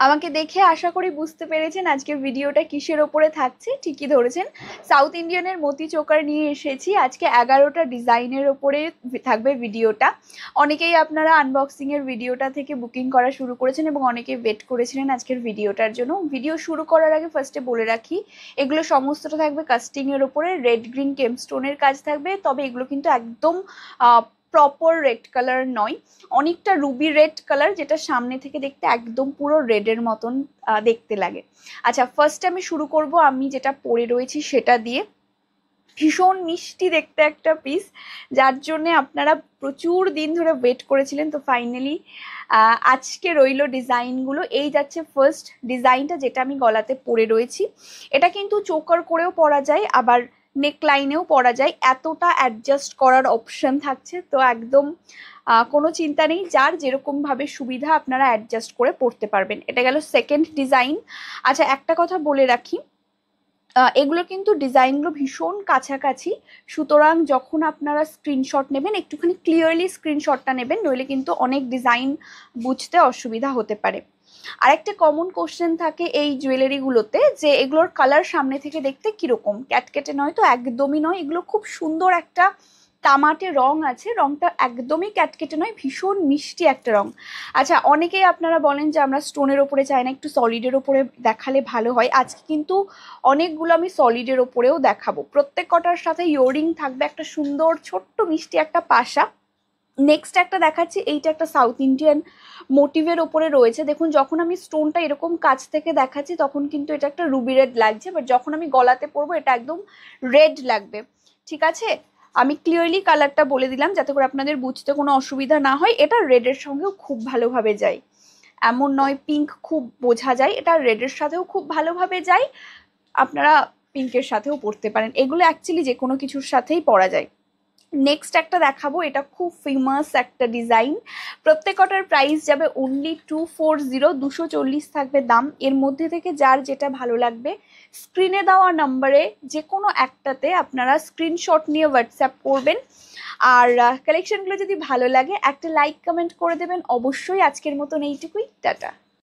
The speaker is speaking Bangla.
আমাকে দেখে আশা করি বুঝতে পেরেছেন আজকের ভিডিওটা কিসের ওপরে থাকছে। ঠিকই ধরেছেন, সাউথ ইন্ডিয়ানের মতি চোকার নিয়ে এসেছি। আজকে 11টা ডিজাইনের ওপরে থাকবে ভিডিওটা। অনেকেই আপনারা আনবক্সিংয়ের ভিডিওটা থেকে বুকিং করা শুরু করেছেন এবং অনেকেই ওয়েট করেছিলেন আজকের ভিডিওটার জন্য। ভিডিও শুরু করার আগে ফার্স্টে বলে রাখি, এগুলো সমস্তটা থাকবে কাস্টিংয়ের ওপরে, রেড গ্রিন কেমস্টোনের কাজ থাকবে। তবে এগুলো কিন্তু একদম প্রপার রেড কালার নয়, অনেকটা রুবি রেড কালার, যেটা সামনে থেকে দেখতে একদম পুরো রেডের মতন দেখতে লাগে। আচ্ছা, ফার্স্টে আমি শুরু করব আমি যেটা পরে রয়েছি সেটা দিয়ে। ভীষণ মিষ্টি দেখতে একটা পিস, যার জন্য আপনারা প্রচুর দিন ধরে ওয়েট করেছিলেন। তো ফাইনালি আজকে রইল ডিজাইনগুলো। এই যাচ্ছে ফার্স্ট ডিজাইনটা, যেটা আমি গলাতে পরে রয়েছি। এটা কিন্তু চোকার করেও পরা যায়, আবার নেকলাইনেও পরা যায়, এতটা অ্যাডজাস্ট করার অপশন থাকছে। তো একদম কোনো চিন্তা নেই, যার যেরকমভাবে সুবিধা আপনারা অ্যাডজাস্ট করে পরতে পারবেন। এটা গেল সেকেন্ড ডিজাইন। আচ্ছা, একটা কথা বলে রাখি, এগুলো কিন্তু ডিজাইনগুলো ভীষণ কাছাকাছি, সুতরাং যখন আপনারা স্ক্রিনশট নেবেন একটুখানি ক্লিয়ারলি স্ক্রিনশটটা নেবেন, নইলে কিন্তু অনেক ডিজাইন বুঝতে অসুবিধা হতে পারে। আরেকটা কমন কোশ্চেন থাকে এই জুয়েলারিগুলোতে, যে এগুলোর কালার সামনে থেকে দেখতে কিরকম, ক্যাটকেটে নয় তো, একদমই নয়। এগুলো খুব সুন্দর একটা তামাটে রং আছে, রংটা একদমই ক্যাটকেটে নয়, ভীষণ মিষ্টি একটা রং। আচ্ছা, অনেকেই আপনারা বলেন যে আমরা স্টোনের ওপরে চাই না, একটু সলিডের ওপরে দেখালে ভালো হয়। আজকে কিন্তু অনেকগুলো আমি সলিডের ওপরেও দেখাবো। প্রত্যেক কটার সাথে ইয়াররিং থাকবে, একটা সুন্দর ছোট্ট মিষ্টি একটা পাশা। নেক্সট একটা দেখাচ্ছি, এইটা একটা সাউথ ইন্ডিয়ান মোটিভের ওপরে রয়েছে। দেখুন, যখন আমি স্টোনটা এরকম কাছ থেকে দেখাচ্ছি তখন কিন্তু এটা একটা রুবি রেড লাগছে, বাট যখন আমি গলাতে পরবো এটা একদম রেড লাগবে। ঠিক আছে, আমি ক্লিয়ারলি কালারটা বলে দিলাম যাতে করে আপনাদের বুঝতে কোনো অসুবিধা না হয়। এটা রেডের সঙ্গেও খুব ভালোভাবে যায়, এমন নয় পিঙ্ক খুব বোঝা যায়, এটা রেডের সাথেও খুব ভালোভাবে যায়। আপনারা পিঙ্কের সাথেও পরতে পারেন, এগুলো অ্যাকচুয়ালি যে কোনো কিছুর সাথেই পরা যায়। নেক্সট একটা দেখাবো, এটা খুব ফেমাস একটা ডিজাইন। প্রত্যেকটার প্রাইস যাবে অনলি 240, 240 থাকবে দাম। এর মধ্যে থেকে যার যেটা ভালো লাগবে স্ক্রিনে দেওয়া নাম্বারে যে কোনো একটাতে আপনারা স্ক্রিনশট নিয়ে হোয়াটসঅ্যাপ করবেন। আর কালেকশনগুলো যদি ভালো লাগে একটা লাইক কমেন্ট করে দেবেন অবশ্যই। আজকের মতন এইটুকুই, টাটা।